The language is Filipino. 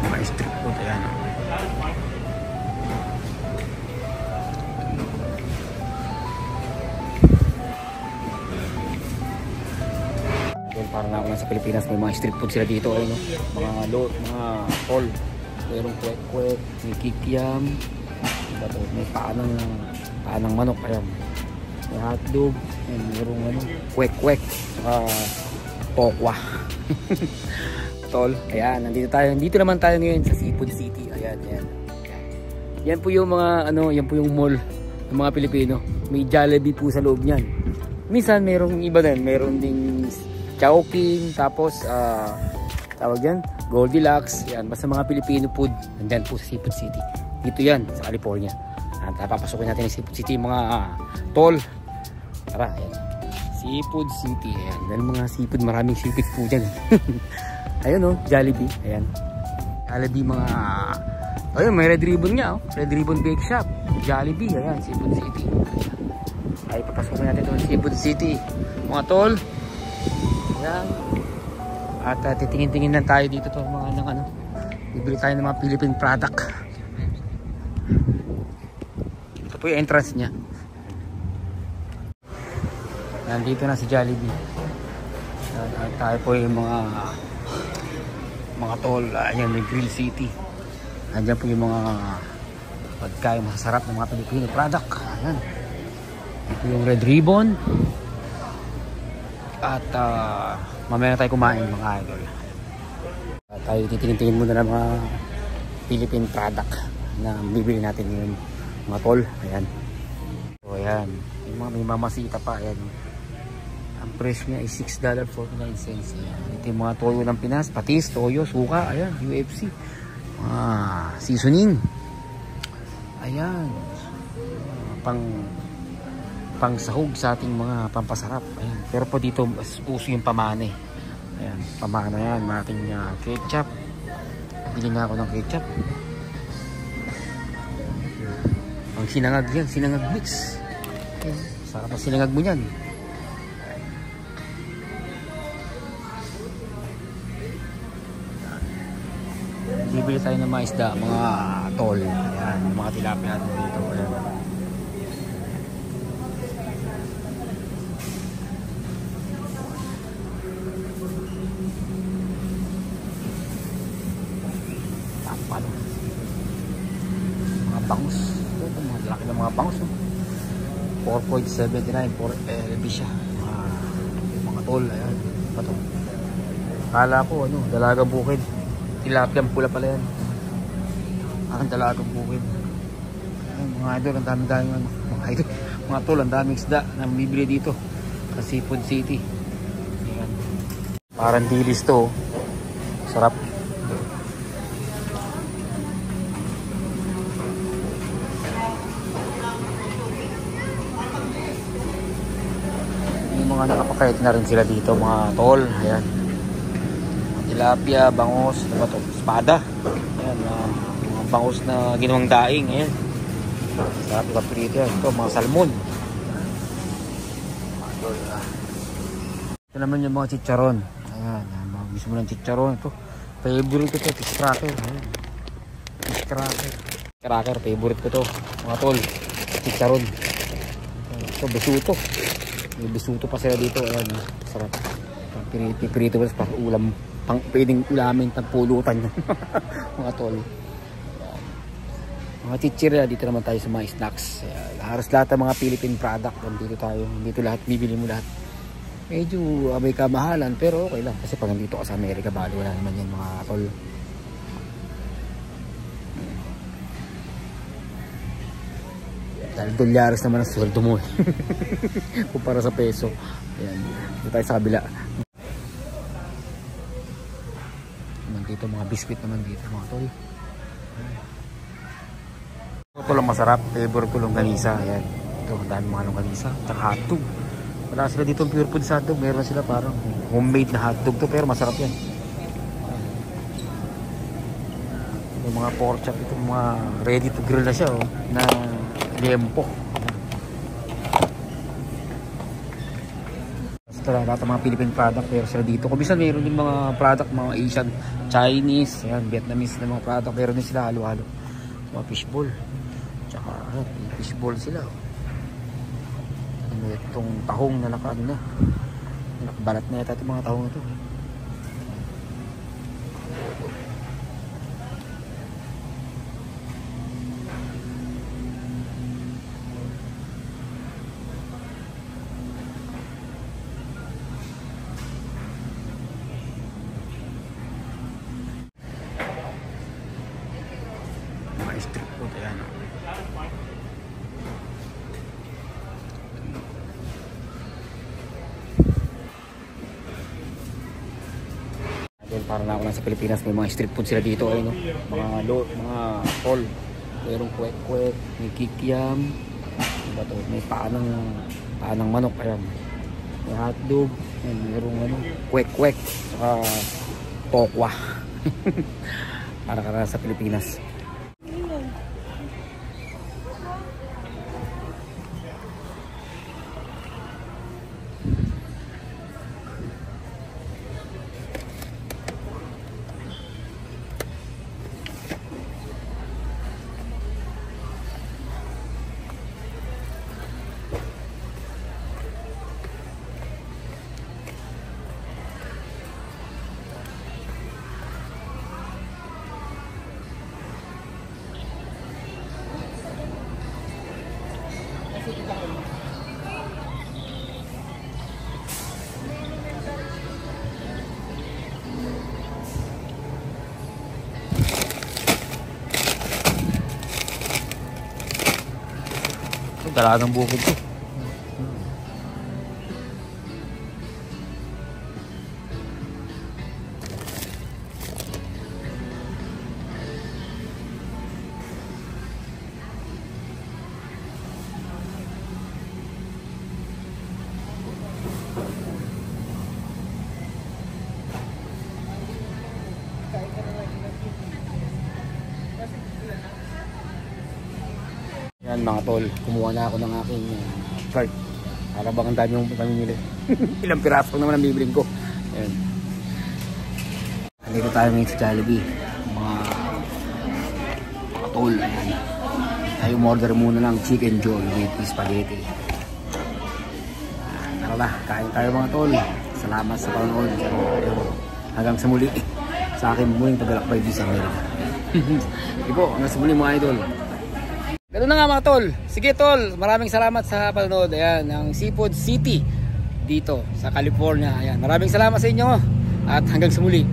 Mga street food, ayan. Parang ako lang sa Pilipinas, may mga street food sila dito, ayun, no? Mga lot, mga tol. Mayroong kwek-kwek, may kikiam, may paanang manok, ayan. May hotdog, mayroong ano, kwek-kwek, saka tokwa. Tol, ayan, nandito tayo. Dito naman tayo ngayon sa Seafood City. Ayan, ayan. Yan po yung mga ano, yan po yung mall ng mga Pilipino. May Jollibee po sa loob niyan. Minsan mayroong iba din, mayroon ding Chowking, tapos tawag yan, Goldilocks. Yan, basta mga Filipino food. Nandyan po sa Seafood City. Dito yan, sa California. At papasokin natin yung Seafood City, mga tol. Tara, ayan. Seafood City. Ayan, dahil mga seafood, maraming seafood po dyan. Ayun, oh, Jollibee. Ayan. Jollibee mga... ayun, may Red Ribbon nga, oh. Red Ribbon Bake Shop. Jollibee. Ayan, Seafood City. Ay, papasokin natin ito, Seafood City. Mga tol. Ayan. At titingin-tingin lang tayo dito to mga ng ano. Bibili tayo ng mga Philippine product. Ito po yung entrance niya. Nandito na si Jollibee. At tayo po yung mga tol. Ayan, may Grill City. Andiyan po yung mga pagkain masasarap ng mga Filipino product. Ayan. Ito yung Red Ribbon. At mamaya na tayo kumain mga idol. Tayo titingin-tingin muna ng mga Philippine product na bibili natin ngayon mga tol. Ayan. So ayan, may mamasita pa. Ayan. Ang price niya ay $6.49. Ito yung mga toyo ng Pinas, patis, toyo, suka. Ayan, UFC. Seasoning. Ayan. Pang sahog sa ating mga pampasarap. Ayan. Pero po dito uso yung pamane. Ayan, pamana yan, ating ketchup. Bili nga ako ng ketchup. Ang sinangag yan, sinangag mix. Ayan. Sarap ang sinangag mo yan. Bibili tayo ng mga isda, mga tol. Ayan, mga tilapia natin dito. Ayan. Mga bangus. Ito, mga laki ng mga bangus. 4.79 for LB siya. Mga tol. Ayan. Ito. Kala ko ano, dalagang bukid. Tilapia pula pala yan. Ang dalagang bukid. Ayan, mga idol, ang dami-dami mga idol, mga tol, ang daming isda na bibili dito sa Seafood City. Ayan. Parang dilis to. Sarap. Mga nakapakait na rin sila dito mga tol. Ayan, tilapia, bangus, ano to? Espada. Ayan, mga bangus na ginawang daing. Ayan, sarap yung kapilito yan. Ito mga salmon. Ito naman yung mga chicharon. Ayan, mga gusto mo ng chicharon. Ito favorite ko to, fish cracker. Ayan, fish cracker. Cracker, favorite ko to mga tol. Chicharon. Ito besuto. May bisuto pa sila dito. Ayan, sarap. Pirito pa pang ulam, pwedeng ulamin, pagpulutan. Mga tol. Mga chichirya, dito naman tayo sa mga snacks. Halos lahat ng mga Philippine product dito tayo. Dito lahat, bibili mo lahat. Medyo may kamahalan, pero okay lang. Kasi pag nandito ka sa Amerika, bali wala naman yan mga tol. Dahil $2 naman ang sweldo mo kumpara sa peso. Ayan, dito tayo sa kabila. Naman dito mga biscuit naman dito mga tol. Ito lang masarap, favorite ko longganisa. Ayan, ito ang dami mga longganisa at hotdog. Wala sila dito pure food sa hotdog. Meron sila parang homemade na hotdog to, pero masarap yan. Yung mga pork chop, ito mga ready to grill na siya, oh, na liempo. Ito lahat ng mga Philippine product pero sila dito. Kung minsan mayroon din mga product, mga Asian, Chinese, ayan, Vietnamese na mga product. Meron din sila halo-halo. Mga fishball. Tsaka fishball sila. Ano itong tahong na nakabalat na yata itong mga tahong ito. Mga street food, ayan. Para na ako lang sa Pilipinas, may mga street food sila dito, ayun, no? Mga tol, mayroong kwek-kwek, may kikiam, may paanang manok, ayan. May hotdog, mayroong kwek-kwek, saka tokwa. Para ka na sa Pilipinas. Dala ng bukid to. Yan mga tol, kumuha na ako ng aking cart. Para bang ang dami yung pamimili. Ilang piraso naman ang bibiling ko. Ayan. Dito tayo ngayon sa Jollibee. Mga tol. Tayo order muna ng chicken joy with spaghetti. Tara na, kain tayo mga tol. Salamat sa panonood. Hanggang sa muli sa akin muling paglalakbay di sa Amerika. Ipo, hanggang sa muli mga idol. Ganun na nga mga tol. Sige tol, maraming salamat sa panonood. Ayan, ng Seafood City dito sa California. Ayan, maraming salamat sa inyo at hanggang sa muli.